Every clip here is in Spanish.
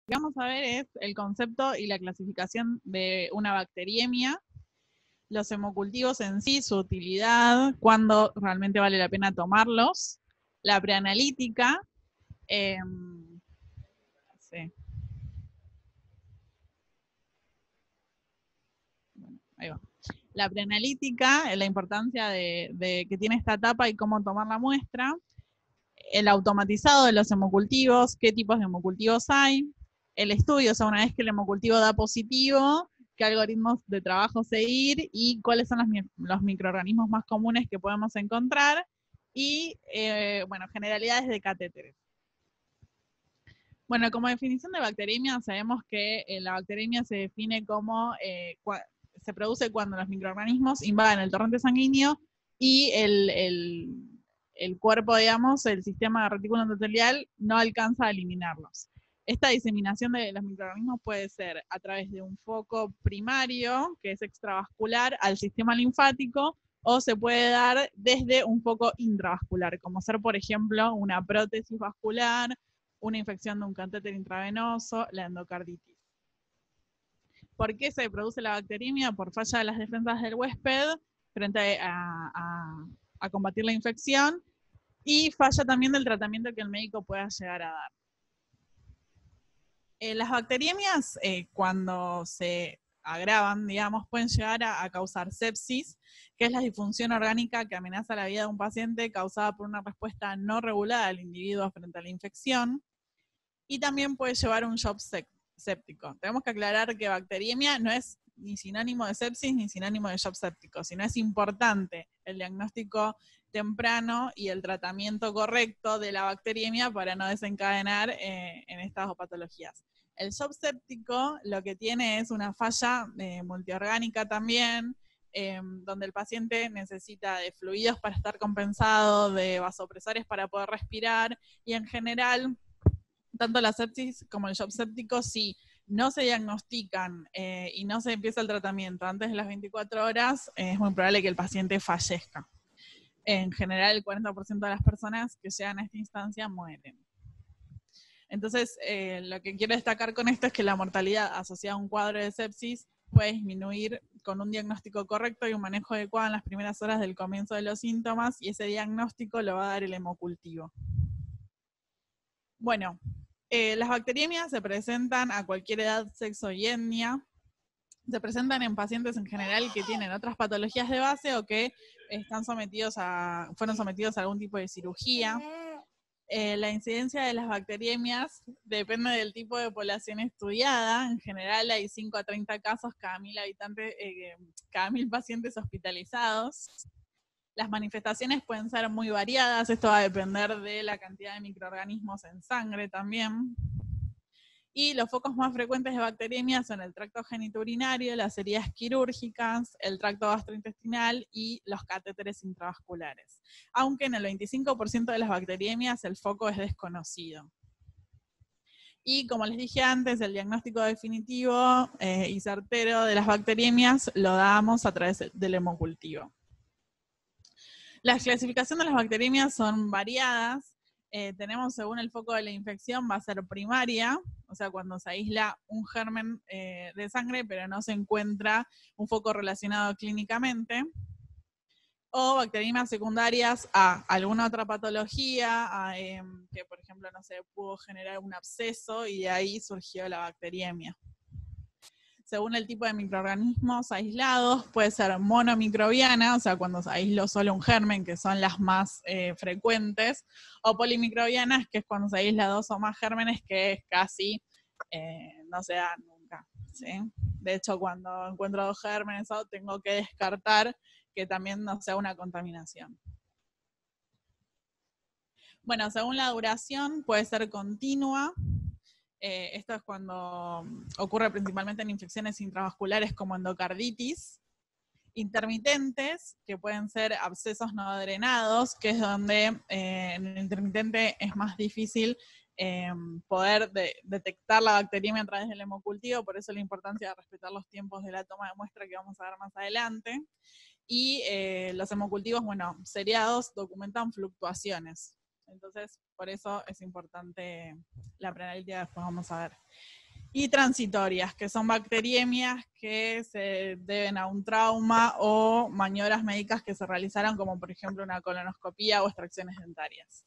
que vamos a ver es el concepto y la clasificación de una bacteriemia, los hemocultivos en sí, su utilidad, cuándo realmente vale la pena tomarlos, la preanalítica, sí. Bueno, ahí va. La preanalítica, la importancia de que tiene esta etapa y cómo tomar la muestra, el automatizado de los hemocultivos, qué tipos de hemocultivos hay, el estudio, o sea, una vez que el hemocultivo da positivo, qué algoritmos de trabajo seguir y cuáles son los microorganismos más comunes que podemos encontrar y, bueno, generalidades de catéteres. Bueno, como definición de bacteriemia, sabemos que la bacteriemia se define como se produce cuando los microorganismos invaden el torrente sanguíneo y el cuerpo, digamos, el sistema de retículo endotelial no alcanza a eliminarlos. Esta diseminación de los microorganismos puede ser a través de un foco primario, que es extravascular, al sistema linfático, o se puede dar desde un foco intravascular, como ser, por ejemplo, una prótesis vascular, una infección de un catéter intravenoso, la endocarditis. ¿Por qué se produce la bacteriemia? Por falla de las defensas del huésped frente a combatir la infección y falla también del tratamiento que el médico pueda llegar a dar. Las bacteriemias, cuando se agravan, digamos, pueden llegar a causar sepsis, que es la disfunción orgánica que amenaza la vida de un paciente causada por una respuesta no regulada del individuo frente a la infección. Y también puede llevar un shock séptico. Tenemos que aclarar que bacteriemia no es ni sinónimo de sepsis ni sinónimo de shock séptico, sino es importante el diagnóstico temprano y el tratamiento correcto de la bacteriemia para no desencadenar en estas patologías. El shock séptico lo que tiene es una falla multiorgánica también, donde el paciente necesita de fluidos para estar compensado, de vasopresores para poder respirar, y en general tanto la sepsis como el shock séptico, si no se diagnostican y no se empieza el tratamiento antes de las 24 horas, es muy probable que el paciente fallezca. En general, el 40% de las personas que llegan a esta instancia mueren. Entonces, lo que quiero destacar con esto es que la mortalidad asociada a un cuadro de sepsis puede disminuir con un diagnóstico correcto y un manejo adecuado en las primeras horas del comienzo de los síntomas, y ese diagnóstico lo va a dar el hemocultivo. Bueno, las bacteriemias se presentan a cualquier edad, sexo y etnia. Se presentan en pacientes en general que tienen otras patologías de base o que fueron sometidos a algún tipo de cirugía. La incidencia de las bacteriemias depende del tipo de población estudiada. En general hay 5 a 30 casos cada 1000 habitantes, cada 1000 pacientes hospitalizados. Las manifestaciones pueden ser muy variadas, esto va a depender de la cantidad de microorganismos en sangre también. Y los focos más frecuentes de bacteriemia son el tracto genitourinario, las heridas quirúrgicas, el tracto gastrointestinal y los catéteres intravasculares. Aunque en el 25% de las bacteriemias el foco es desconocido. Y como les dije antes, el diagnóstico definitivo y certero de las bacteriemias lo damos a través del hemocultivo. La clasificación de las bacteriemias son variadas. Tenemos, según el foco de la infección, va a ser primaria, o sea, cuando se aísla un germen de sangre, pero no se encuentra un foco relacionado clínicamente. O bacteriemias secundarias a alguna otra patología, que por ejemplo, no sé, pudo generar un absceso y de ahí surgió la bacteriemia. Según el tipo de microorganismos aislados, puede ser monomicrobiana, o sea, cuando se aisló solo un germen, que son las más frecuentes, o polimicrobianas, que es cuando se aísla 2 o más gérmenes, que es casi no se da nunca, ¿sí? De hecho, cuando encuentro 2 gérmenes, tengo que descartar que también no sea una contaminación. Bueno, según la duración, puede ser continua. Esto es cuando ocurre principalmente en infecciones intravasculares como endocarditis. Intermitentes, que pueden ser abscesos no drenados, que es donde en el intermitente es más difícil poder detectar la bacteriemia a través del hemocultivo, por eso la importancia de respetar los tiempos de la toma de muestra que vamos a ver más adelante. Y los hemocultivos, bueno, seriados documentan fluctuaciones. Entonces, por eso es importante la preanalítica, después vamos a ver. Y transitorias, que son bacteriemias que se deben a un trauma o maniobras médicas que se realizaron, como por ejemplo una colonoscopía o extracciones dentarias.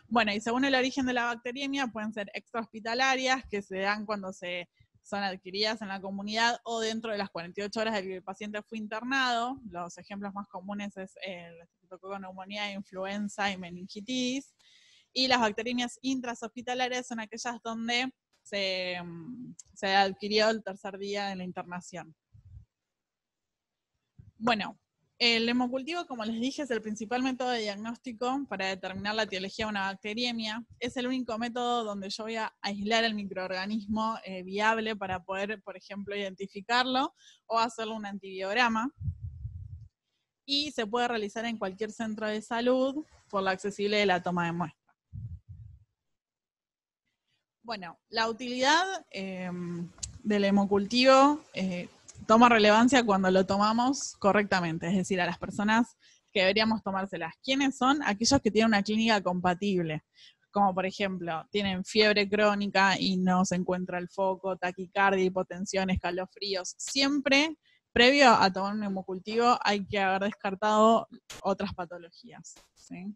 Bueno, y según el origen de la bacteriemia, pueden ser extrahospitalarias, que se dan cuando son adquiridas en la comunidad o dentro de las 48 horas de que el paciente fue internado. Los ejemplos más comunes es el neumonía, influenza y meningitis. Y las bacteriemias intrahospitalarias son aquellas donde se adquirió el tercer día de la internación. Bueno, el hemocultivo, como les dije, es el principal método de diagnóstico para determinar la etiología de una bacteriemia. Es el único método donde yo voy a aislar el microorganismo viable para poder, por ejemplo, identificarlo o hacerle un antibiograma. Y se puede realizar en cualquier centro de salud por lo accesible de la toma de muestra. Bueno, la utilidad del hemocultivo toma relevancia cuando lo tomamos correctamente, es decir, a las personas que deberíamos tomárselas. ¿Quiénes son? Aquellos que tienen una clínica compatible, como por ejemplo, tienen fiebre crónica y no se encuentra el foco, taquicardia, hipotensión, escalofríos. Siempre, previo a tomar un hemocultivo, hay que haber descartado otras patologías, ¿sí?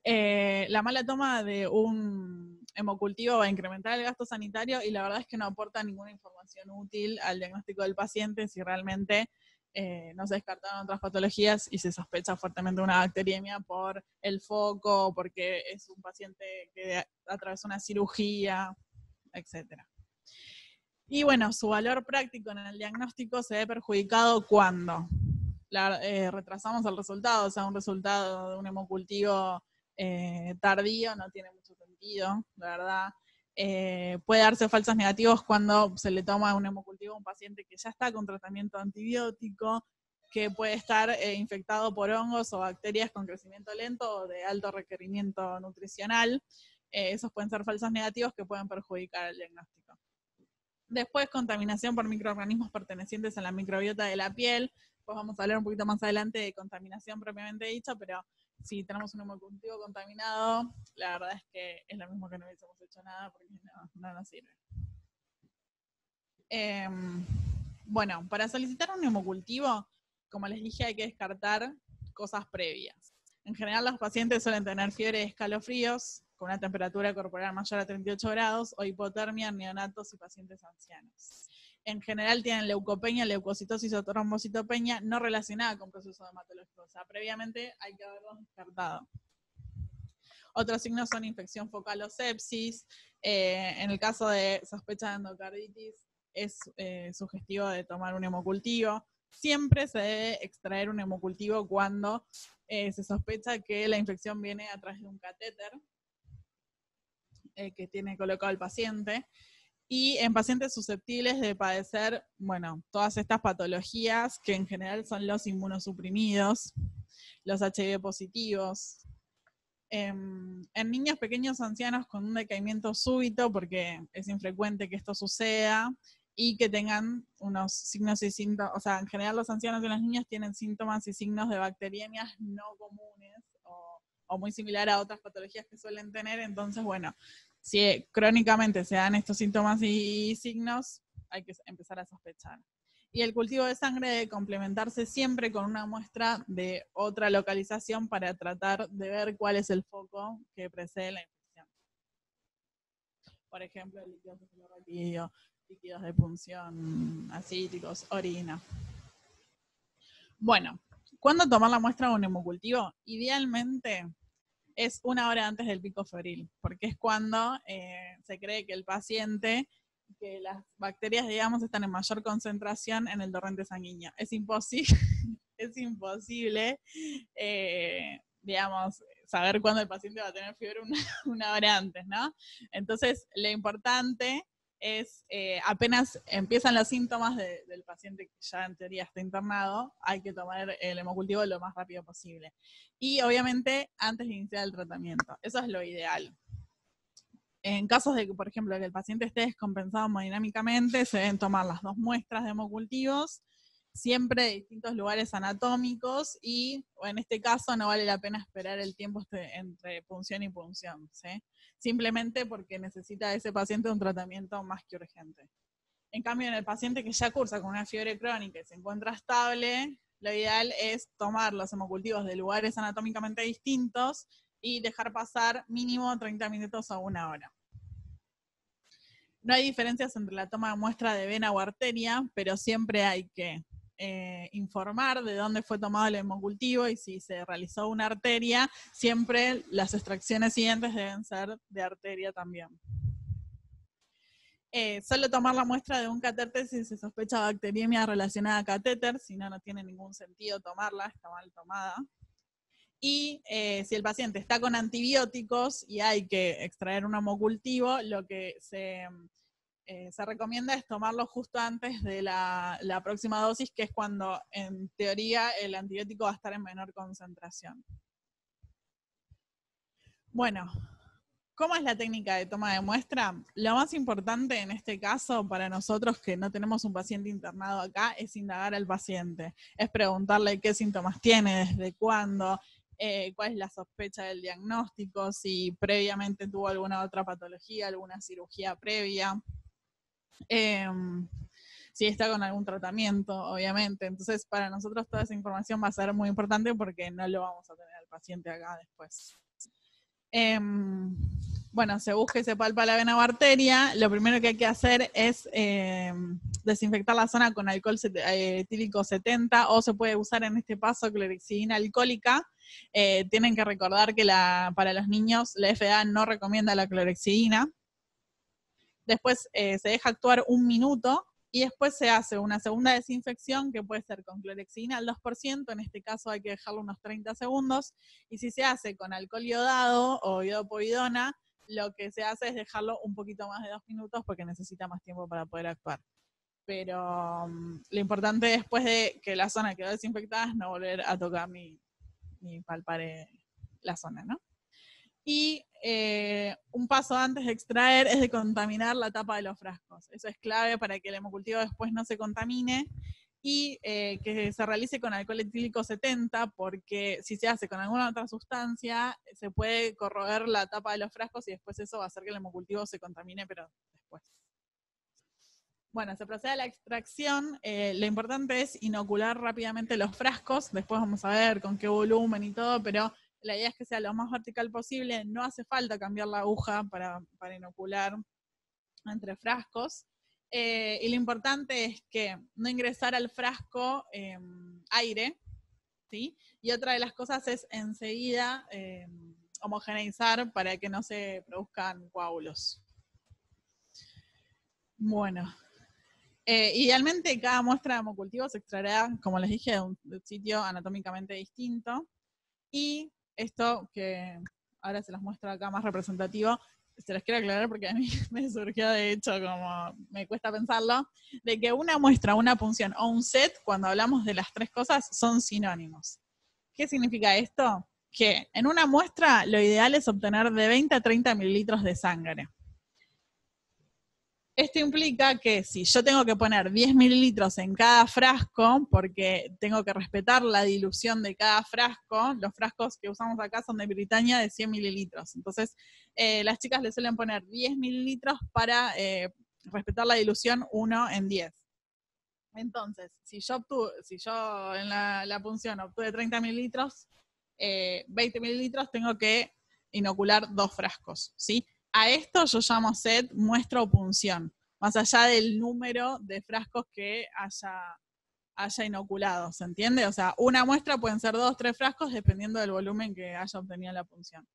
La mala toma de un hemocultivo va a incrementar el gasto sanitario y la verdad es que no aporta ninguna información útil al diagnóstico del paciente si realmente no se descartaron otras patologías y se sospecha fuertemente una bacteriemia por el foco, porque es un paciente que atravesó una cirugía, etc. Y bueno, su valor práctico en el diagnóstico se ve perjudicado cuando retrasamos el resultado, o sea, un resultado de un hemocultivo tardío no tiene mucho sentido, la verdad. Puede darse falsos negativos cuando se le toma un hemocultivo a un paciente que ya está con tratamiento antibiótico, que puede estar infectado por hongos o bacterias con crecimiento lento o de alto requerimiento nutricional. Esos pueden ser falsos negativos que pueden perjudicar el diagnóstico. Después, contaminación por microorganismos pertenecientes a la microbiota de la piel. Pues vamos a hablar un poquito más adelante de contaminación propiamente dicha, pero si tenemos un hemocultivo contaminado, la verdad es que es lo mismo que no hubiésemos hecho nada porque no nos sirve. Bueno, para solicitar un hemocultivo, como les dije, hay que descartar cosas previas. En general, los pacientes suelen tener fiebre y escalofríos con una temperatura corporal mayor a 38 grados o hipotermia en neonatos y pacientes ancianos. En general tienen leucopenia, leucocitosis o trombocitopenia no relacionada con procesos hematológicos. O sea, previamente hay que haberlos descartado. Otros signos son infección focal o sepsis. En el caso de sospecha de endocarditis, es sugestivo de tomar un hemocultivo. Siempre se debe extraer un hemocultivo cuando se sospecha que la infección viene a través de un catéter que tiene colocado el paciente. Y en pacientes susceptibles de padecer, bueno, todas estas patologías que en general son los inmunosuprimidos, los HIV positivos. En niños pequeños o ancianos con un decaimiento súbito, porque es infrecuente que esto suceda, y que tengan unos signos y síntomas, o sea, en general los ancianos y los niños tienen síntomas y signos de bacteriemias no comunes o muy similar a otras patologías que suelen tener. Entonces, bueno, si crónicamente se dan estos síntomas y signos, hay que empezar a sospechar. Y el cultivo de sangre debe complementarse siempre con una muestra de otra localización para tratar de ver cuál es el foco que precede la infección. Por ejemplo, líquidos cefalorraquídeos, líquidos de punción acíticos, orina. Bueno, ¿cuándo tomar la muestra de un hemocultivo? Idealmente es 1 hora antes del pico febril, porque es cuando se cree que el paciente, que las bacterias, digamos, están en mayor concentración en el torrente sanguíneo. Es imposible, digamos, saber cuándo el paciente va a tener fiebre una hora antes, ¿no? Entonces, lo importante es, apenas empiezan los síntomas del paciente que ya en teoría está internado, hay que tomar el hemocultivo lo más rápido posible. Y obviamente antes de iniciar el tratamiento. Eso es lo ideal. En casos de que, por ejemplo, que el paciente esté descompensado hemodinámicamente, se deben tomar las 2 muestras de hemocultivos siempre de distintos lugares anatómicos y en este caso no vale la pena esperar el tiempo entre punción y punción, ¿sí? Simplemente porque necesita ese paciente un tratamiento más que urgente. En cambio, en el paciente que ya cursa con una fiebre crónica y se encuentra estable, lo ideal es tomar los hemocultivos de lugares anatómicamente distintos y dejar pasar mínimo 30 minutos a 1 hora. No hay diferencias entre la toma de muestra de vena o arteria, pero siempre hay que informar de dónde fue tomado el hemocultivo y si se realizó una arteria, siempre las extracciones siguientes deben ser de arteria también. Solo tomar la muestra de un catéter si se sospecha bacteriemia relacionada a catéter, si no, no tiene ningún sentido tomarla, está mal tomada. Y si el paciente está con antibióticos y hay que extraer un hemocultivo, lo que se recomienda es tomarlo justo antes de la próxima dosis, que es cuando en teoría el antibiótico va a estar en menor concentración. Bueno, ¿cómo es la técnica de toma de muestra? Lo más importante en este caso para nosotros que no tenemos un paciente internado acá es indagar al paciente, es preguntarle qué síntomas tiene, desde cuándo, cuál es la sospecha del diagnóstico, si previamente tuvo alguna otra patología, alguna cirugía previa, si está con algún tratamiento, obviamente. Entonces, para nosotros toda esa información va a ser muy importante porque no lo vamos a tener al paciente acá después. Bueno, se busca y se palpa la vena o arteria. Lo primero que hay que hacer es desinfectar la zona con alcohol etílico 70 o se puede usar en este paso clorexidina alcohólica. Tienen que recordar que para los niños la FDA no recomienda la clorexidina. Después se deja actuar 1 minuto y después se hace una segunda desinfección que puede ser con clorexidina al 2%, en este caso hay que dejarlo unos 30 segundos, y si se hace con alcohol iodado o iodopovidona, lo que se hace es dejarlo un poquito más de 2 minutos porque necesita más tiempo para poder actuar. Pero lo importante después de que la zona quedó desinfectada es no volver a tocar ni palpar la zona, ¿no? Y un paso antes de extraer es de contaminar la tapa de los frascos. Eso es clave para que el hemocultivo después no se contamine y que se realice con alcohol etílico 70, porque si se hace con alguna otra sustancia, se puede corroer la tapa de los frascos y después eso va a hacer que el hemocultivo se contamine, pero después. Bueno, se procede a la extracción. Lo importante es inocular rápidamente los frascos. Después vamos a ver con qué volumen y todo, pero la idea es que sea lo más vertical posible. No hace falta cambiar la aguja para inocular entre frascos. Y lo importante es que no ingresar al frasco aire, ¿sí? Y otra de las cosas es enseguida homogeneizar para que no se produzcan coágulos. Bueno. Idealmente cada muestra de hemocultivo se extraerá, como les dije, de un sitio anatómicamente distinto. Y esto que ahora se los muestro acá más representativo, se los quiero aclarar porque a mí me surgió de hecho, como me cuesta pensarlo, de que una muestra, una punción o un set, cuando hablamos de las tres cosas, son sinónimos. ¿Qué significa esto? Que en una muestra lo ideal es obtener de 20 a 30 mililitros de sangre. Esto implica que si yo tengo que poner 10 mililitros en cada frasco, porque tengo que respetar la dilución de cada frasco, los frascos que usamos acá son de Britania de 100 mililitros. Entonces, las chicas le suelen poner 10 mililitros para respetar la dilución 1 en 10. Entonces, si yo en la punción obtuve 30 mililitros, 20 mililitros tengo que inocular 2 frascos, ¿sí? A esto yo llamo set, muestra o punción, más allá del número de frascos que haya inoculado, ¿se entiende? O sea, una muestra pueden ser 2, 3 frascos dependiendo del volumen que haya obtenido la punción.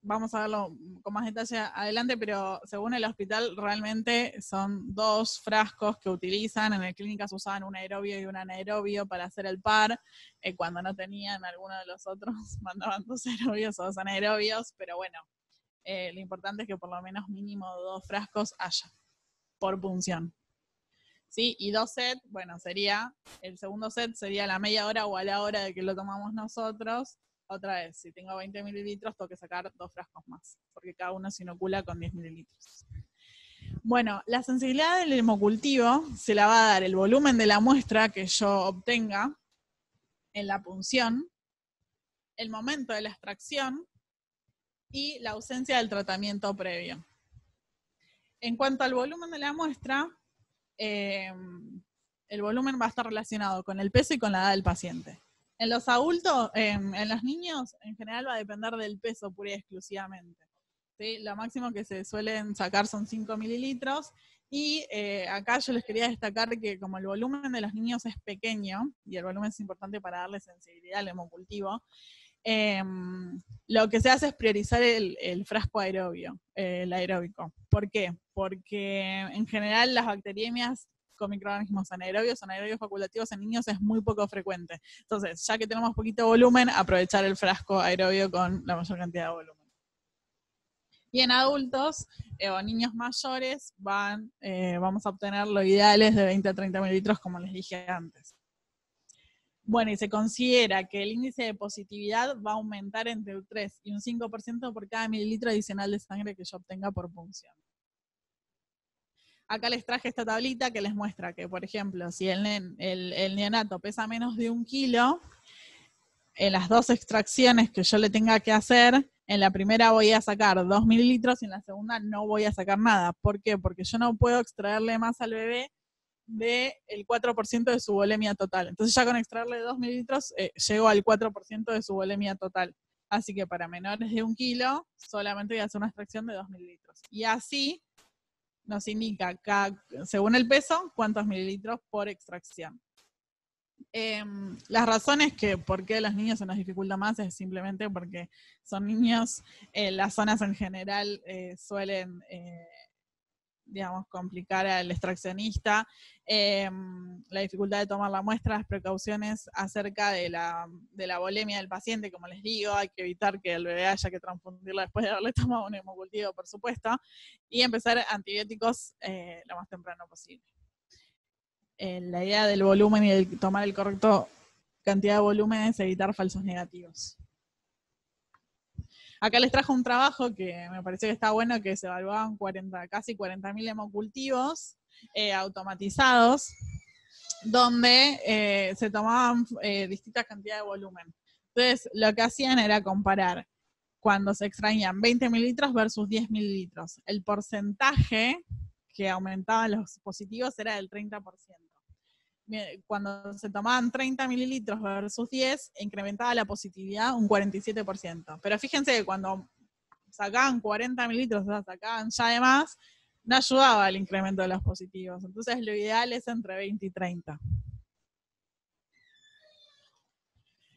Vamos a verlo con más detalle adelante, pero según el hospital realmente son 2 frascos que utilizan. En el clínica se usaban un aerobio y un anaerobio para hacer el par. Cuando no tenían alguno de los otros, mandaban 2 aerobios o 2 anaerobios, pero bueno, lo importante es que por lo menos mínimo 2 frascos haya por punción. ¿Sí? Y 2 sets, bueno, el segundo set sería a la media hora o a la hora de que lo tomamos nosotros. Otra vez, si tengo 20 mililitros, tengo que sacar 2 frascos más, porque cada uno se inocula con 10 mililitros. Bueno, la sensibilidad del hemocultivo se la va a dar el volumen de la muestra que yo obtenga en la punción, el momento de la extracción y la ausencia del tratamiento previo. En cuanto al volumen de la muestra, el volumen va a estar relacionado con el peso y con la edad del paciente. En los adultos, en los niños, en general va a depender del peso pura y exclusivamente. ¿Sí? Lo máximo que se suelen sacar son 5 mililitros. Y acá yo les quería destacar que como el volumen de los niños es pequeño, y el volumen es importante para darle sensibilidad al hemocultivo, lo que se hace es priorizar el frasco aerobio, el aeróbico. ¿Por qué? Porque en general las bacteriemias con microorganismos anaerobios facultativos en niños es muy poco frecuente. Entonces, ya que tenemos poquito volumen, aprovechar el frasco aerobio con la mayor cantidad de volumen. Y en adultos o niños mayores vamos a obtener lo ideales de 20 a 30 mililitros, como les dije antes. Bueno, y se considera que el índice de positividad va a aumentar entre un 3 y un 5% por cada mililitro adicional de sangre que yo obtenga por punción. Acá les traje esta tablita que les muestra que, por ejemplo, si el neonato pesa menos de 1 kilo, en las 2 extracciones que yo le tenga que hacer, en la primera voy a sacar 2 mililitros y en la segunda no voy a sacar nada. ¿Por qué? Porque yo no puedo extraerle más al bebé del 4% de su volemia total. Entonces ya con extraerle 2 mililitros llego al 4% de su volemia total. Así que para menores de 1 kilo solamente voy a hacer una extracción de 2 mililitros. Y así nos indica, según el peso, cuántos mililitros por extracción. Las razones por qué a los niños se nos dificulta más es simplemente porque son niños, las zonas en general suelen digamos, complicar al extraccionista, la dificultad de tomar la muestra, las precauciones acerca de la volemia del paciente, como les digo, hay que evitar que el bebé haya que transfundirla después de haberle tomado un hemocultivo, por supuesto, y empezar antibióticos lo más temprano posible. La idea del volumen y de tomar el correcto cantidad de volumen es evitar falsos negativos. Acá les trajo un trabajo que me pareció que está bueno, que se evaluaban casi 40.000 hemocultivos automatizados, donde se tomaban distintas cantidades de volumen. Entonces, lo que hacían era comparar cuando se extraían 20 mililitros versus 10 mililitros. El porcentaje que aumentaban los positivos era del 30%. Cuando se tomaban 30 mililitros versus 10, incrementaba la positividad un 47%. Pero fíjense que cuando sacaban 40 mililitros, o sea, sacaban ya de más, no ayudaba al incremento de los positivos. Entonces lo ideal es entre 20 y 30.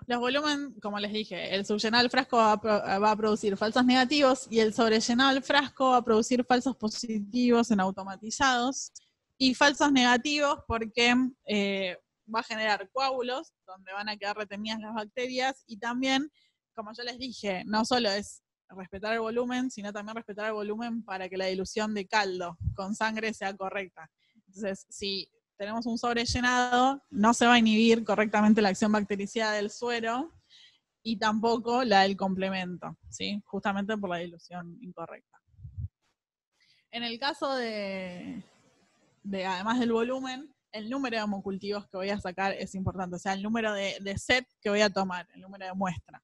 Los volúmenes, como les dije, el subllenado del frasco va a producir falsos negativos y el sobrellenado del frasco va a producir falsos positivos en automatizados. Y falsos negativos porque va a generar coágulos donde van a quedar retenidas las bacterias y también, como yo les dije, no solo es respetar el volumen, sino también respetar el volumen para que la dilución de caldo con sangre sea correcta. Entonces, si tenemos un sobrellenado, no se va a inhibir correctamente la acción bactericida del suero y tampoco la del complemento, ¿sí? Justamente por la dilución incorrecta. En el caso de además del volumen, el número de hemocultivos que voy a sacar es importante, o sea, el número de set que voy a tomar, el número de muestra.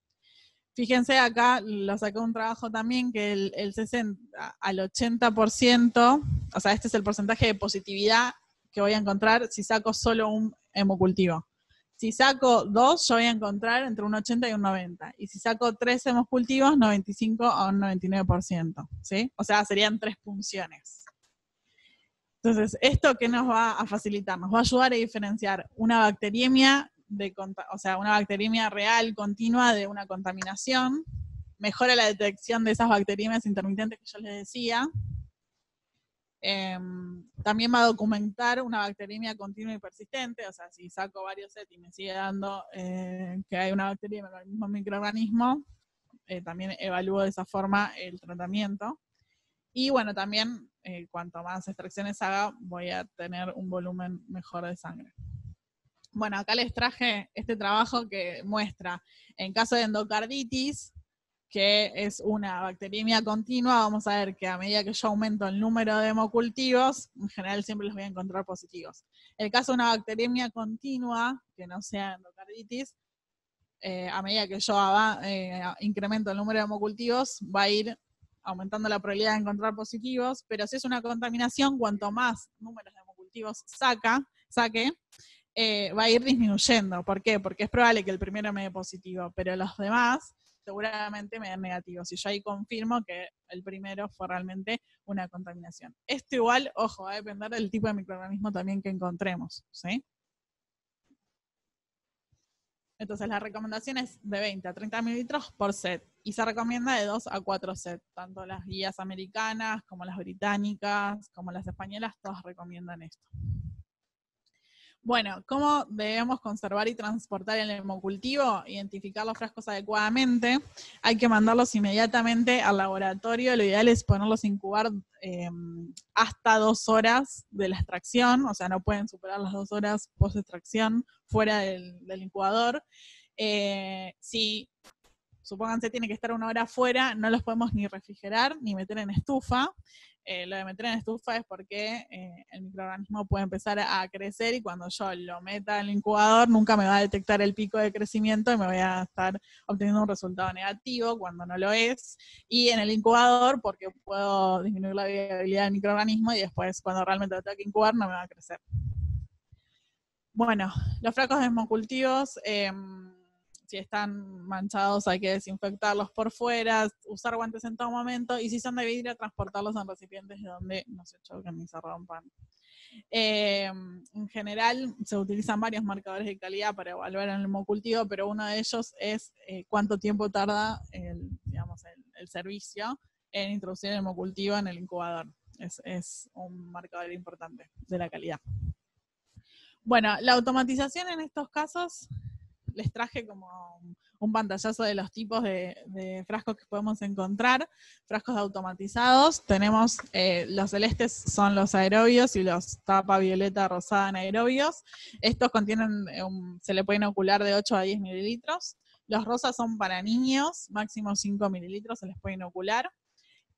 Fíjense acá, lo saqué un trabajo también que el 60 al 80%, o sea, este es el porcentaje de positividad que voy a encontrar si saco solo un hemocultivo. Si saco 2, yo voy a encontrar entre un 80 y un 90. Y si saco 3 hemocultivos, 95 a un 99%, ¿sí? O sea, serían 3 punciones. Entonces, ¿esto qué nos va a facilitar? Nos va a ayudar a diferenciar una bacteriemia, una bacteriemia real, continua, de una contaminación. Mejora la detección de esas bacteriemias intermitentes que yo les decía. También va a documentar una bacteriemia continua y persistente, o sea, si saco varios sets y me sigue dando que hay una bacteriemia con el mismo microorganismo, también evalúo de esa forma el tratamiento. Y bueno, también cuanto más extracciones haga, voy a tener un volumen mejor de sangre. Bueno, acá les traje este trabajo que muestra, en caso de endocarditis, que es una bacteriemia continua, vamos a ver que a medida que yo aumento el número de hemocultivos, en general siempre los voy a encontrar positivos. El caso de una bacteriemia continua, que no sea endocarditis, a medida que yo incremento el número de hemocultivos, va a ir aumentando la probabilidad de encontrar positivos, pero si es una contaminación, cuanto más números de hemocultivos saque, va a ir disminuyendo. ¿Por qué? Porque es probable que el primero me dé positivo, pero los demás seguramente me den negativo. Si yo ahí confirmo que el primero fue realmente una contaminación. Esto igual, ojo, va a depender del tipo de microorganismo también que encontremos, ¿sí? Entonces la recomendación es de 20 a 30 mililitros por set y se recomienda de 2 a 4 sets. Tanto las guías americanas como las británicas, como las españolas, todas recomiendan esto. Bueno, ¿cómo debemos conservar y transportar el hemocultivo? Identificar los frascos adecuadamente. Hay que mandarlos inmediatamente al laboratorio. Lo ideal es ponerlos a incubar hasta 2 horas de la extracción, o sea, no pueden superar las 2 horas post-extracción fuera del incubador. Si, supónganse, tiene que estar 1 hora afuera, no los podemos ni refrigerar ni meter en estufa. Lo de meter en estufa es porque el microorganismo puede empezar a crecer y cuando yo lo meta en el incubador nunca me va a detectar el pico de crecimiento y me voy a estar obteniendo un resultado negativo cuando no lo es. Y en el incubador porque puedo disminuir la viabilidad del microorganismo y después cuando realmente lo tenga que incubar no me va a crecer. Bueno, los frascos de hemocultivos, si están manchados hay que desinfectarlos por fuera, usar guantes en todo momento, y si son de vidrio, transportarlos en recipientes de donde no se choquen ni se rompan. En general se utilizan varios marcadores de calidad para evaluar el hemocultivo, pero uno de ellos es cuánto tiempo tarda el servicio en introducir el hemocultivo en el incubador. Es un marcador importante de la calidad. Bueno, la automatización en estos casos, les traje como un pantallazo de los tipos de frascos que podemos encontrar. Frascos automatizados, tenemos los celestes son los aerobios y los tapa violeta rosada anaerobios. Estos contienen, se le pueden inocular de 8 a 10 mililitros. Los rosas son para niños, máximo 5 mililitros se les puede inocular.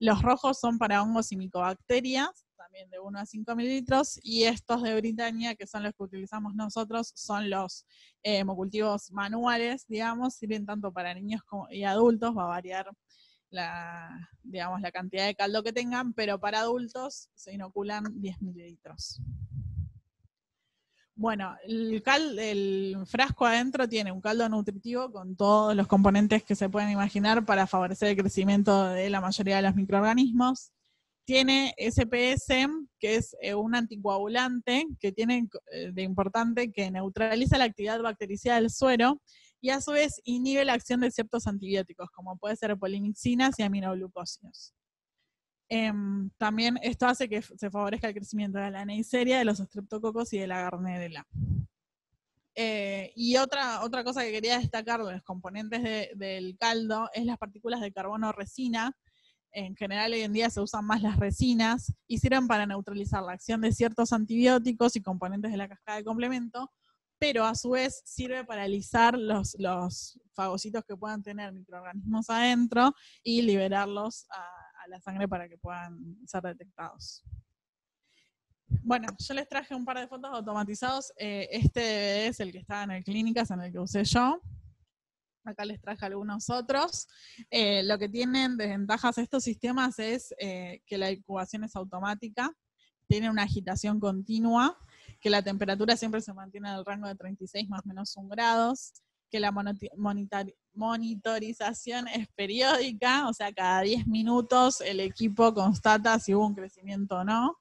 Los rojos son para hongos y micobacterias, también de 1 a 5 mililitros, y estos de Britania, que son los que utilizamos nosotros, son los hemocultivos manuales, digamos, sirven tanto para niños y adultos, va a variar la cantidad de caldo que tengan, pero para adultos se inoculan 10 mililitros. Bueno, el frasco adentro tiene un caldo nutritivo con todos los componentes que se pueden imaginar para favorecer el crecimiento de la mayoría de los microorganismos. Tiene SPS, que es un anticoagulante que tiene de importante que neutraliza la actividad bactericida del suero y a su vez inhibe la acción de ciertos antibióticos, como puede ser polimixinas y aminoglucósidos. También esto hace que se favorezca el crecimiento de la Neisseria, de los streptococos y de la Gardnerella. Y otra cosa que quería destacar de los componentes del caldo es las partículas de carbono resina. En general hoy en día se usan más las resinas y sirven para neutralizar la acción de ciertos antibióticos y componentes de la cascada de complemento, pero a su vez sirve para alisar los fagocitos que puedan tener microorganismos adentro y liberarlos a la sangre para que puedan ser detectados. Bueno, yo les traje un par de fotos automatizados. Este es el que estaba en el Clínicas, en el que usé yo. Acá les traje algunos otros. Lo que tienen de ventajas estos sistemas es que la incubación es automática, tiene una agitación continua, que la temperatura siempre se mantiene en el rango de 36 más o menos 1 grados, que la monitorización es periódica, o sea, cada 10 minutos el equipo constata si hubo un crecimiento o no.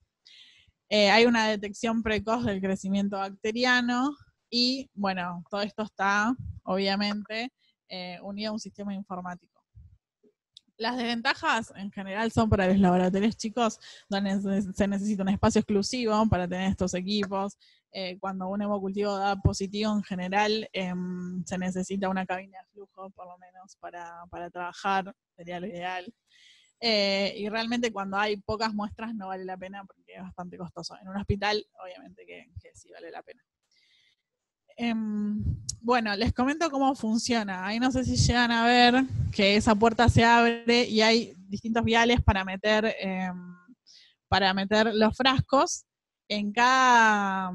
Hay una detección precoz del crecimiento bacteriano y, bueno, todo esto está, obviamente, unido a un sistema informático. Las desventajas en general son para los laboratorios chicos, donde se necesita un espacio exclusivo para tener estos equipos. Cuando un hemocultivo da positivo, en general se necesita una cabina de flujo, por lo menos, para trabajar, sería lo ideal. Y realmente cuando hay pocas muestras no vale la pena porque es bastante costoso. En un hospital, obviamente que sí vale la pena. Bueno, les comento cómo funciona. Ahí no sé si llegan a ver que esa puerta se abre y hay distintos viales para meter los frascos. En cada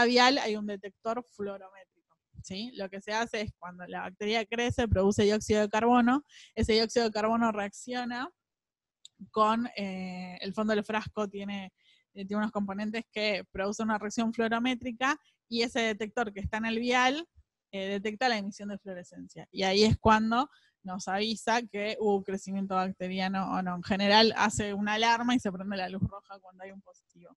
vial hay un detector fluorométrico, ¿sí? Lo que se hace es cuando la bacteria crece, produce dióxido de carbono, ese dióxido de carbono reacciona con el fondo del frasco, tiene unos componentes que producen una reacción fluorométrica y ese detector que está en el vial detecta la emisión de fluorescencia. Y ahí es cuando nos avisa que hubo crecimiento bacteriano o no. En general hace una alarma y se prende la luz roja cuando hay un positivo.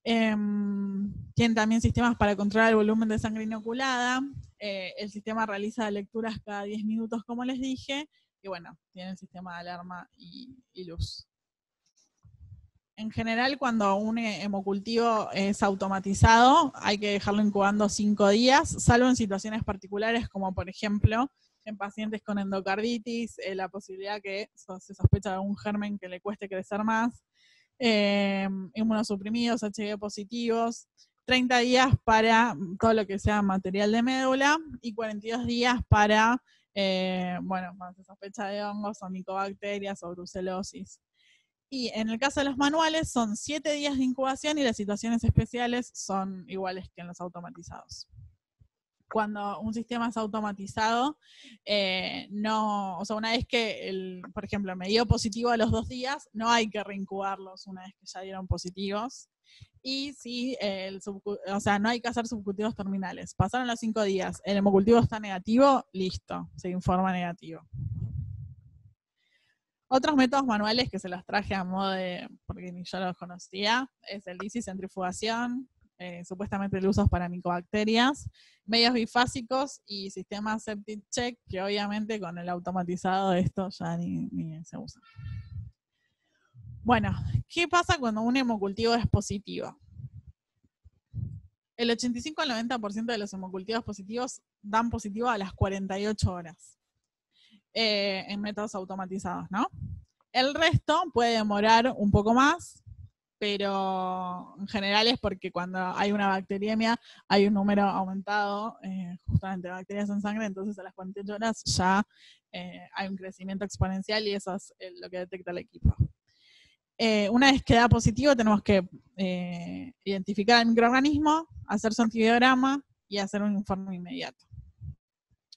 Tienen también sistemas para controlar el volumen de sangre inoculada. El sistema realiza lecturas cada 10 minutos, como les dije. Y bueno, tiene el sistema de alarma y luz. En general, cuando un hemocultivo es automatizado, hay que dejarlo incubando 5 días, salvo en situaciones particulares, como por ejemplo, en pacientes con endocarditis, la posibilidad que se sospecha de algún germen que le cueste crecer más, inmunosuprimidos, HIV positivos, 30 días para todo lo que sea material de médula y 42 días para, cuando se sospecha de hongos o micobacterias o brucelosis. Y en el caso de los manuales son 7 días de incubación y las situaciones especiales son iguales que en los automatizados. Cuando un sistema es automatizado, una vez que, por ejemplo, me dio positivo a los 2 días, no hay que reincubarlos una vez que ya dieron positivos. Y si no hay que hacer subcultivos terminales. Pasaron los 5 días, el hemocultivo está negativo, listo, se informa negativo. Otros métodos manuales que se los traje a modo porque ni yo los conocía, es el DC centrifugación, supuestamente el uso es para micobacterias, medios bifásicos y sistemas septic check, que obviamente con el automatizado esto ya ni se usa. Bueno, ¿qué pasa cuando un hemocultivo es positivo? El 85 al 90% de los hemocultivos positivos dan positivo a las 48 horas en métodos automatizados, ¿no? El resto puede demorar un poco más, pero en general es porque cuando hay una bacteriemia hay un número aumentado justamente de bacterias en sangre, entonces a las 48 horas ya hay un crecimiento exponencial y eso es lo que detecta el equipo. Una vez que da positivo tenemos que identificar el microorganismo, hacer su antibiograma y hacer un informe inmediato.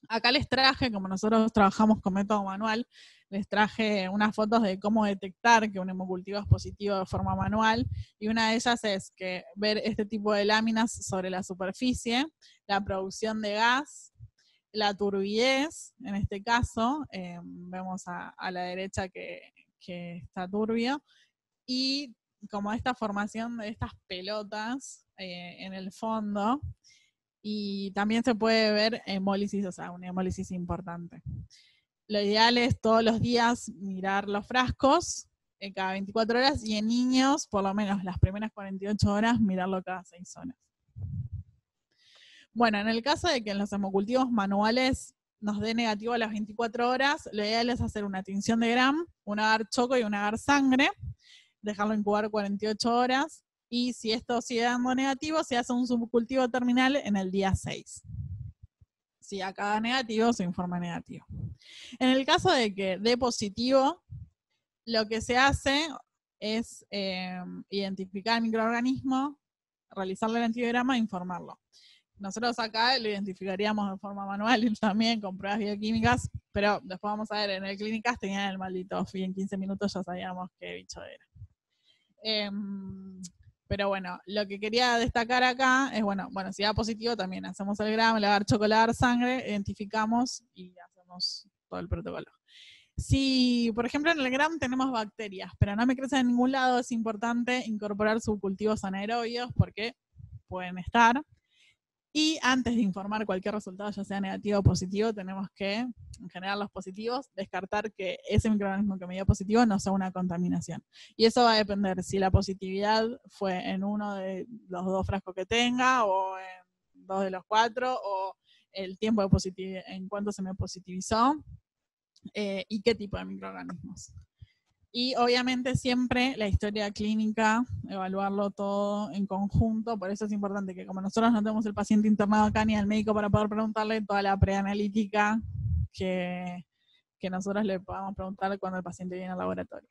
Acá les traje, como nosotros trabajamos con método manual, les traje unas fotos de cómo detectar que un hemocultivo es positivo de forma manual, y una de ellas es que ver este tipo de láminas sobre la superficie, la producción de gas, la turbidez, en este caso, vemos a la derecha que está turbio, y como esta formación de estas pelotas en el fondo. Y también se puede ver hemólisis, o sea, una hemólisis importante. Lo ideal es todos los días mirar los frascos cada 24 horas y en niños, por lo menos las primeras 48 horas, mirarlo cada 6 horas. Bueno, en el caso de que en los hemocultivos manuales nos dé negativo a las 24 horas, lo ideal es hacer una tinción de Gram, un agar choco y un agar sangre, dejarlo incubar 48 horas. Y si esto sigue dando negativo, se hace un subcultivo terminal en el día 6. Si acá da negativo, se informa negativo. En el caso de que dé positivo, lo que se hace es identificar el microorganismo, realizarle el antibiograma e informarlo. Nosotros acá lo identificaríamos de forma manual y también con pruebas bioquímicas, pero después vamos a ver, en el clínicas tenían el maldito y en 15 minutos ya sabíamos qué bicho era. Pero bueno, lo que quería destacar acá es, bueno, si da positivo también hacemos el Gram, el agar chocolate, sangre, identificamos y hacemos todo el protocolo. Si, por ejemplo, en el Gram tenemos bacterias, pero no me crecen en ningún lado, es importante incorporar subcultivos anaerobios porque pueden estar. Y antes de informar cualquier resultado, ya sea negativo o positivo, tenemos que, en general los positivos, descartar que ese microorganismo que me dio positivo no sea una contaminación. Y eso va a depender si la positividad fue en uno de los 2 frascos que tenga, o en 2 de los 4, o el tiempo de positividad, en cuánto se me positivizó, y qué tipo de microorganismos. Y obviamente siempre la historia clínica, evaluarlo todo en conjunto, por eso es importante que como nosotros no tenemos el paciente internado acá ni al médico para poder preguntarle toda la preanalítica que nosotros le podamos preguntar cuando el paciente viene al laboratorio.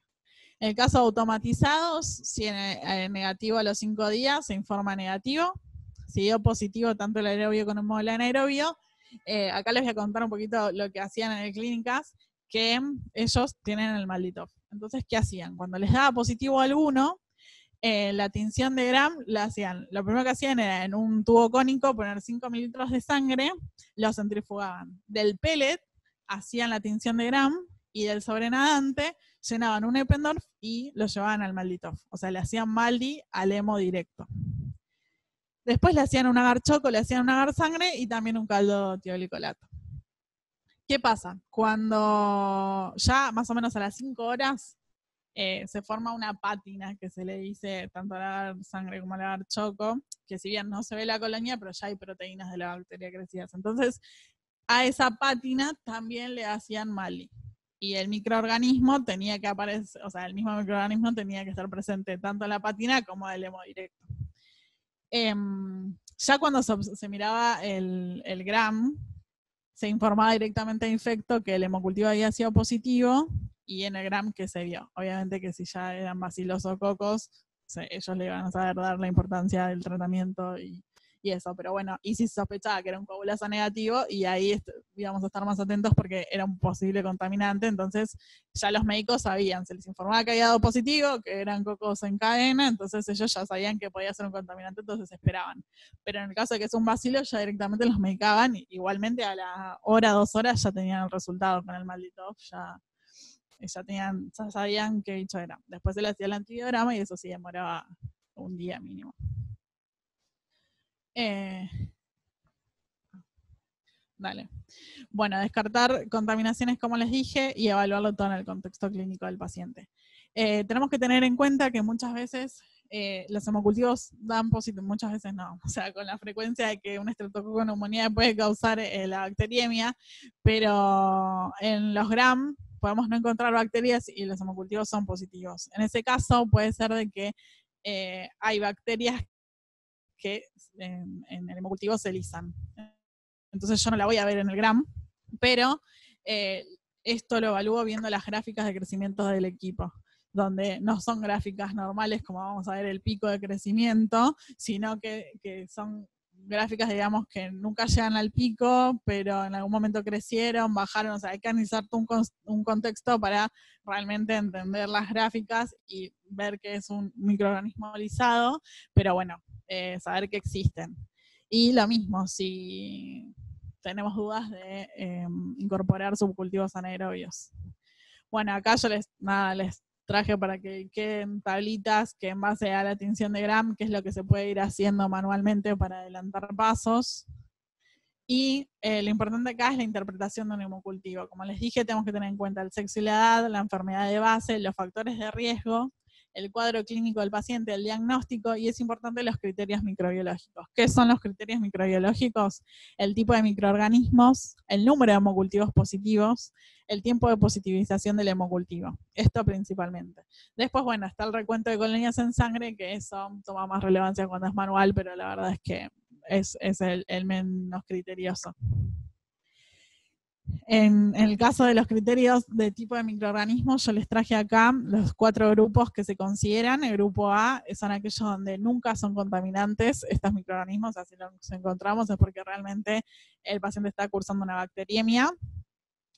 En el caso de automatizados, si es negativo a los 5 días, se informa negativo. Si dio positivo tanto el aerobio como el anaerobio, acá les voy a contar un poquito lo que hacían en el clínicas, que ellos tienen el maldito. Entonces, ¿qué hacían? Cuando les daba positivo a alguno, la tinción de Gram la hacían. Lo primero que hacían era en un tubo cónico poner 5 mililitros de sangre, lo centrifugaban. Del pellet hacían la tinción de Gram y del sobrenadante llenaban un Eppendorf y lo llevaban al Malditoff. O sea, le hacían Maldi al hemo directo. Después le hacían un agar choco, le hacían un agar sangre y también un caldo tiolicolato. ¿Qué pasa? Cuando ya más o menos a las 5 horas se forma una pátina que se le dice tanto al agar sangre como al agar choco, que si bien no se ve la colonia, pero ya hay proteínas de la bacteria crecidas. Entonces, a esa pátina también le hacían Maldi. Y el microorganismo tenía que aparecer, o sea, el mismo microorganismo tenía que estar presente tanto en la pátina como en el hemo directo. Ya cuando se miraba el Gram, se informaba directamente a infecto que el hemocultivo había sido positivo y en el Gram que se vio. Obviamente que si ya eran bacilos o cocos, ellos le iban a saber dar la importancia del tratamiento y eso, pero bueno, y si se sospechaba que era un coagulasa negativo, y ahí íbamos a estar más atentos porque era un posible contaminante, entonces ya los médicos sabían, se les informaba que había dado positivo, que eran cocos en cadena, entonces ellos ya sabían que podía ser un contaminante, entonces esperaban. Pero en el caso de que es un bacilo, ya directamente los medicaban, y igualmente a la hora, 2 horas ya tenían el resultado con el maldito, ya sabían qué bicho era. Después se le hacía el antibiograma y eso sí demoraba un día mínimo. Dale. Bueno, descartar contaminaciones, como les dije, y evaluarlo todo en el contexto clínico del paciente. Tenemos que tener en cuenta que muchas veces los hemocultivos dan positivo, muchas veces no. O sea, con la frecuencia de que un estreptococo neumonía puede causar la bacteriemia, pero en los Gram podemos no encontrar bacterias y los hemocultivos son positivos. En ese caso puede ser de que hay bacterias que en el hemocultivo se lisan. Entonces yo no la voy a ver en el Gram, pero esto lo evalúo viendo las gráficas de crecimiento del equipo, donde no son gráficas normales como vamos a ver el pico de crecimiento, sino que son gráficas, digamos, que nunca llegan al pico, pero en algún momento crecieron, bajaron, o sea, hay que analizar un contexto para realmente entender las gráficas y ver que es un microorganismo lisado, pero bueno, saber que existen. Y lo mismo, si tenemos dudas de incorporar subcultivos anaerobios. Bueno, acá yo les traje para que queden tablitas que en base a la tinción de Gram, que es lo que se puede ir haciendo manualmente para adelantar pasos. Y lo importante acá es la interpretación de un hemocultivo. Como les dije, tenemos que tener en cuenta el sexo y la edad, la enfermedad de base, los factores de riesgo, el cuadro clínico del paciente, el diagnóstico, y es importante los criterios microbiológicos. ¿Qué son los criterios microbiológicos? El tipo de microorganismos, el número de hemocultivos positivos, el tiempo de positivización del hemocultivo. Esto principalmente. Después, bueno, está el recuento de colonias en sangre, que eso toma más relevancia cuando es manual, pero la verdad es que es el menos criterioso. En el caso de los criterios de tipo de microorganismos, yo les traje acá los 4 grupos que se consideran. El grupo A son aquellos donde nunca son contaminantes estos microorganismos, o sea, si los encontramos es porque realmente el paciente está cursando una bacteriemia.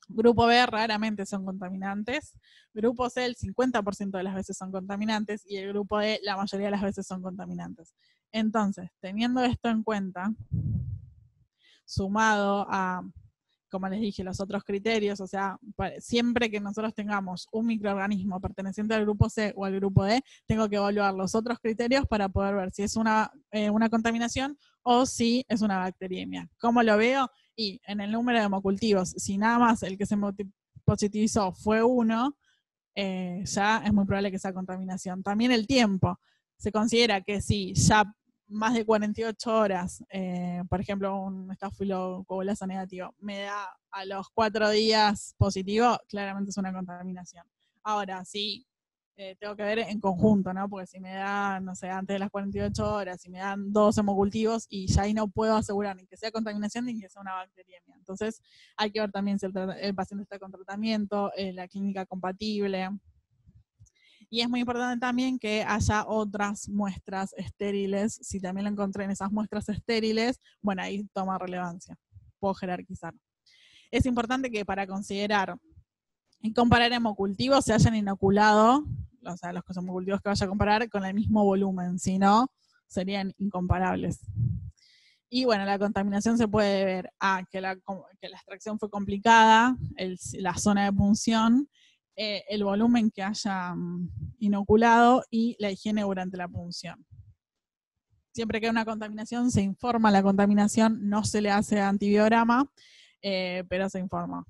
Grupo B raramente son contaminantes. Grupo C el 50% de las veces son contaminantes y el grupo D la mayoría de las veces son contaminantes. Entonces, teniendo esto en cuenta, sumado a, como les dije, los otros criterios, o sea, siempre que nosotros tengamos un microorganismo perteneciente al grupo C o al grupo D, tengo que evaluar los otros criterios para poder ver si es una contaminación o si es una bacteriemia. ¿Cómo lo veo? Y en el número de hemocultivos, si nada más el que se positivizó fue 1, ya es muy probable que sea contaminación. También el tiempo. Se considera que si ya más de 48 horas, por ejemplo, un estafilocoagulasa negativo, me da a los 4 días positivo, claramente es una contaminación. Ahora, si tengo que ver en conjunto, ¿no? Porque si me da, no sé, antes de las 48 horas, si me dan 2 hemocultivos y ya ahí no puedo asegurar ni que sea contaminación ni que sea una bacteriemia. Entonces hay que ver también si el paciente está con tratamiento, la clínica compatible. Y es muy importante también que haya otras muestras estériles. Si también lo encontré en esas muestras estériles, bueno, ahí toma relevancia. Puedo jerarquizar. Es importante que para considerar y comparar hemocultivos se hayan inoculado, o sea, los hemocultivos que vaya a comparar con el mismo volumen, si no, serían incomparables. Y bueno, la contaminación se puede ver a que la extracción fue complicada, la zona de punción, el volumen que haya inoculado y la higiene durante la punción. Siempre que hay una contaminación, se informa la contaminación, no se le hace antibiograma, pero se informa.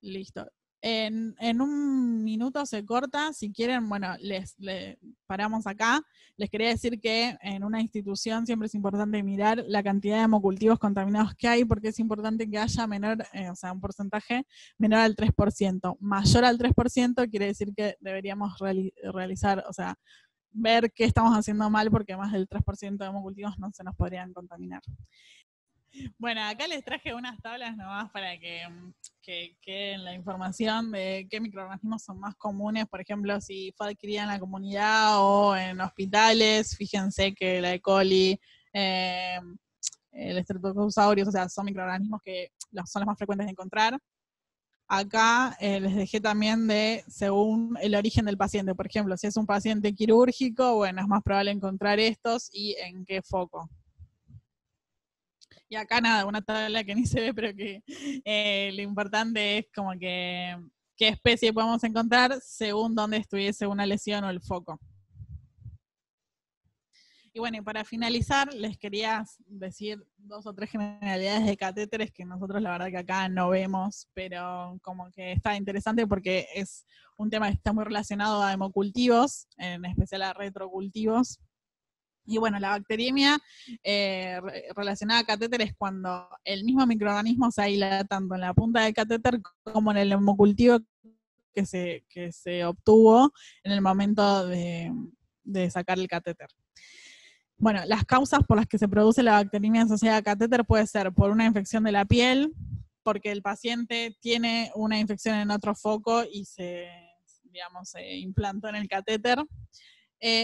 Listo. En un minuto se corta. Si quieren, bueno, les paramos acá. Les quería decir que en una institución siempre es importante mirar la cantidad de hemocultivos contaminados que hay, porque es importante que haya menor, o sea, un porcentaje menor al 3%. Mayor al 3% quiere decir que deberíamos realizar, o sea, ver qué estamos haciendo mal, porque más del 3% de hemocultivos no se nos podrían contaminar. Bueno, acá les traje unas tablas nomás para que queden la información de qué microorganismos son más comunes, por ejemplo, si fue adquirida en la comunidad o en hospitales. Fíjense que la E. coli, el Streptococcus aureus, o sea, son microorganismos que son los más frecuentes de encontrar. Acá les dejé también según el origen del paciente. Por ejemplo, si es un paciente quirúrgico, bueno, es más probable encontrar estos y en qué foco. Y acá nada, una tabla que ni se ve, pero que lo importante es como que qué especie podemos encontrar según dónde estuviese una lesión o el foco. Y bueno, y para finalizar, les quería decir 2 o 3 generalidades de catéteres que nosotros la verdad que acá no vemos, pero como que está interesante porque es un tema que está muy relacionado a hemocultivos, en especial a retrocultivos. Y bueno, la bacteriemia relacionada a catéter es cuando el mismo microorganismo se aísla tanto en la punta del catéter como en el hemocultivo que se obtuvo en el momento de sacar el catéter. Bueno, las causas por las que se produce la bacteriemia asociada a catéter puede ser por una infección de la piel, porque el paciente tiene una infección en otro foco y se implantó en el catéter.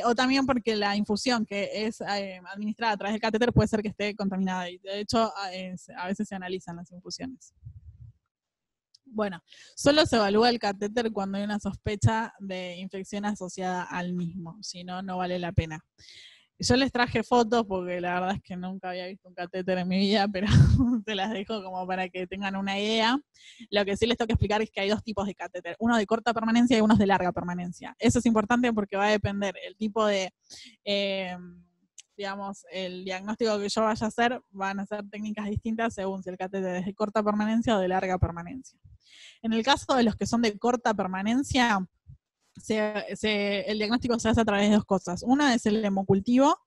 O también porque la infusión que es administrada a través del catéter puede ser que esté contaminada. Y de hecho, a veces se analizan las infusiones. Bueno, solo se evalúa el catéter cuando hay una sospecha de infección asociada al mismo. Si no, no vale la pena. Yo les traje fotos porque la verdad es que nunca había visto un catéter en mi vida, pero te las dejo como para que tengan una idea. Lo que sí les tengo que explicar es que hay 2 tipos de catéter, uno de corta permanencia y uno de larga permanencia. Eso es importante porque va a depender el tipo de, el diagnóstico que yo vaya a hacer, van a ser técnicas distintas según si el catéter es de corta permanencia o de larga permanencia. En el caso de los que son de corta permanencia, el diagnóstico se hace a través de 2 cosas. Una es el hemocultivo,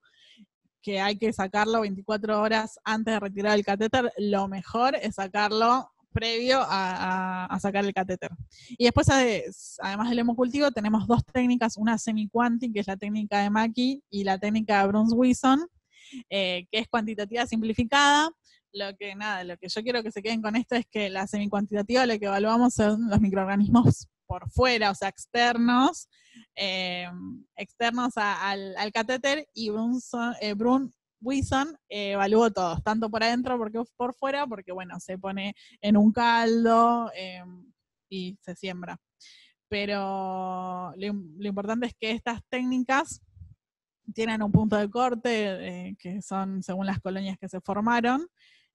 que hay que sacarlo 24 horas antes de retirar el catéter. Lo mejor es sacarlo previo a sacar el catéter. Y después, además del hemocultivo, tenemos 2 técnicas, una semi-quanti, que es la técnica de Mackey, y la técnica de Bruns-Wison, que es cuantitativa simplificada. Lo que yo quiero que se queden con esto es que la semi-cuantitativa lo que evaluamos son los microorganismos por fuera, o sea, externos al catéter, y Bruns-Wison evaluó todos, tanto por adentro porque por fuera, porque bueno, se pone en un caldo y se siembra. Pero lo importante es que estas técnicas tienen un punto de corte que son según las colonias que se formaron.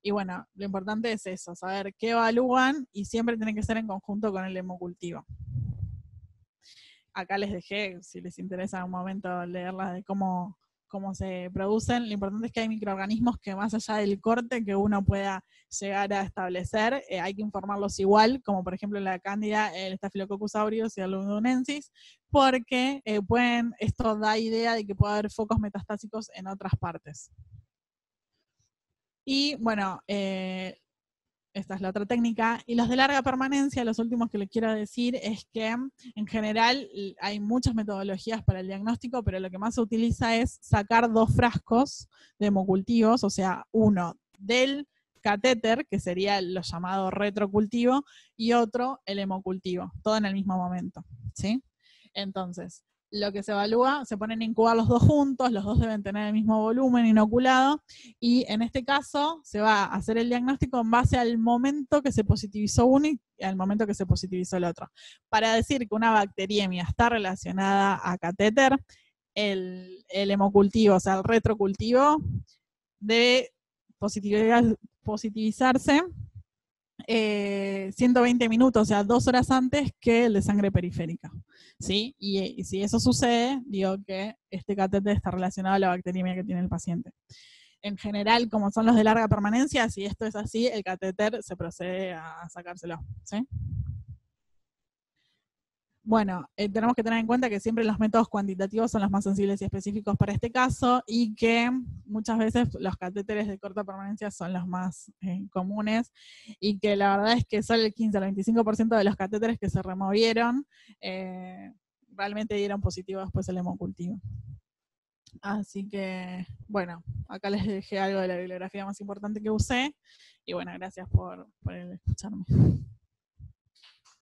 Y bueno, lo importante es eso, saber qué evalúan, y siempre tiene que ser en conjunto con el hemocultivo. Acá les dejé, si les interesa un momento leerlas de cómo se producen. Lo importante es que hay microorganismos que más allá del corte que uno pueda llegar a establecer, hay que informarlos igual, como por ejemplo la cándida, el Staphylococcus aureus y el londinensis, porque esto da idea de que puede haber focos metastásicos en otras partes. Y bueno, esta es la otra técnica. Y los de larga permanencia, los últimos que les quiero decir es que en general hay muchas metodologías para el diagnóstico, pero lo que más se utiliza es sacar 2 frascos de hemocultivos, o sea, uno del catéter, que sería lo llamado retrocultivo, y otro el hemocultivo, todo en el mismo momento, ¿sí? Entonces, lo que se evalúa, se ponen a incubar los dos juntos, los dos deben tener el mismo volumen inoculado, y en este caso se va a hacer el diagnóstico en base al momento que se positivizó uno y al momento que se positivizó el otro. Para decir que una bacteriemia está relacionada a catéter, el hemocultivo, o sea, el retrocultivo, debe positivizarse 120 minutos, o sea, 2 horas antes que el de sangre periférica, ¿sí? Y si eso sucede, digo que este catéter está relacionado a la bacteriemia que tiene el paciente. En general, como son los de larga permanencia, si esto es así, el catéter se procede a sacárselo, ¿sí? Bueno, tenemos que tener en cuenta que siempre los métodos cuantitativos son los más sensibles y específicos para este caso, y que muchas veces los catéteres de corta permanencia son los más comunes, y que la verdad es que solo el 15 al 25% de los catéteres que se removieron realmente dieron positivo después el hemocultivo. Así que, bueno, acá les dejé algo de la bibliografía más importante que usé, y bueno, gracias por escucharme.